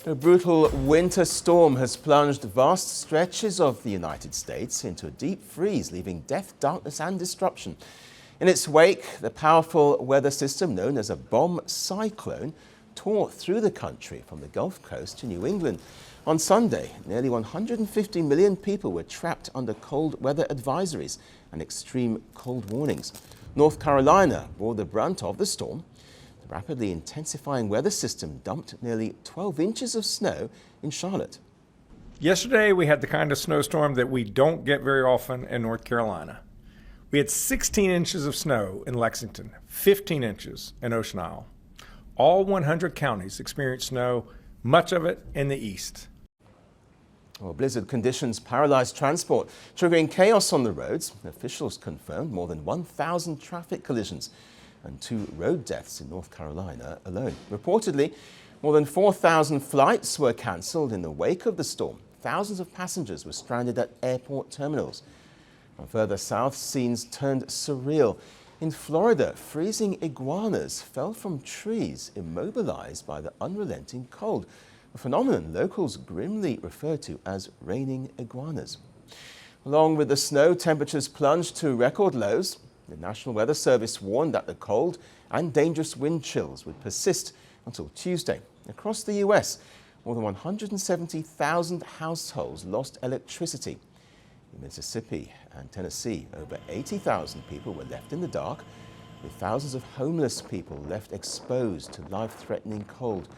A brutal winter storm has plunged vast stretches of the United States into a deep freeze, leaving death, darkness and disruption. In its wake, the powerful weather system known as a bomb cyclone tore through the country from the Gulf Coast to New England. On Sunday, nearly 150 million people were trapped under cold weather advisories and extreme cold warnings. North Carolina bore the brunt of the storm. The rapidly intensifying weather system dumped nearly 12 inches of snow in Charlotte. Yesterday, we had the kind of snowstorm that we don't get very often in North Carolina. We had 16 inches of snow in Lexington, 15 inches in Ocean Isle. All 100 counties experienced snow, much of it in the east. Well, blizzard conditions paralyzed transport, triggering chaos on the roads. Officials confirmed more than 1,000 traffic collisions and 2 road deaths in North Carolina alone. Reportedly, more than 4,000 flights were cancelled in the wake of the storm. Thousands of passengers were stranded at airport terminals. And further south, scenes turned surreal. In Florida, freezing iguanas fell from trees, immobilized by the unrelenting cold, a phenomenon locals grimly refer to as raining iguanas. Along with the snow, temperatures plunged to record lows. The National Weather Service warned that the cold and dangerous wind chills would persist until Tuesday. Across the U.S., more than 170,000 households lost electricity. In Mississippi and Tennessee, over 80,000 people were left in the dark, with thousands of homeless people left exposed to life-threatening cold.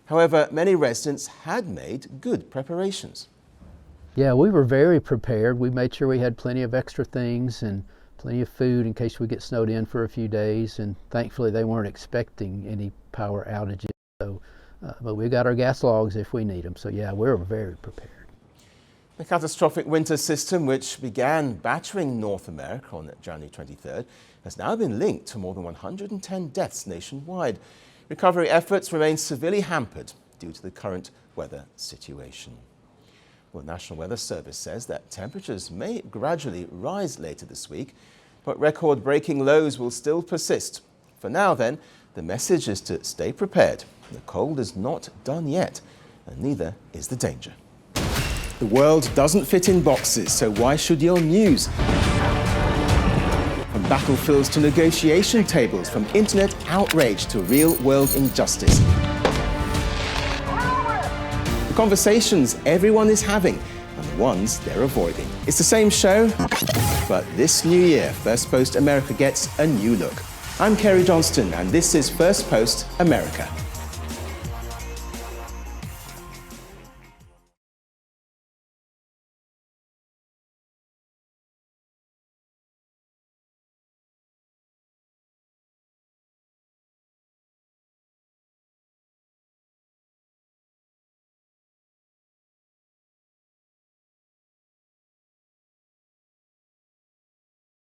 However, many residents had made good preparations. Yeah, we were very prepared. We made sure we had plenty of extra things and plenty of food in case we get snowed in for a few days, and thankfully they weren't expecting any power outages. So, but we got our gas logs if we need them. So yeah, we're very prepared. The catastrophic winter system, which began battering North America on January 23rd, has now been linked to more than 110 deaths nationwide. Recovery efforts remain severely hampered due to the current weather situation. Well, the National Weather Service says that temperatures may gradually rise later this week, but record-breaking lows will still persist. For now, then, the message is to stay prepared. The cold is not done yet, and neither is the danger. The world doesn't fit in boxes, so why should your news? From battlefields to negotiation tables, from internet outrage to real-world injustice. The conversations everyone is having and the ones they're avoiding. It's the same show, but this new year, Firstpost America gets a new look. I'm Cary Johnston, and this is Firstpost America.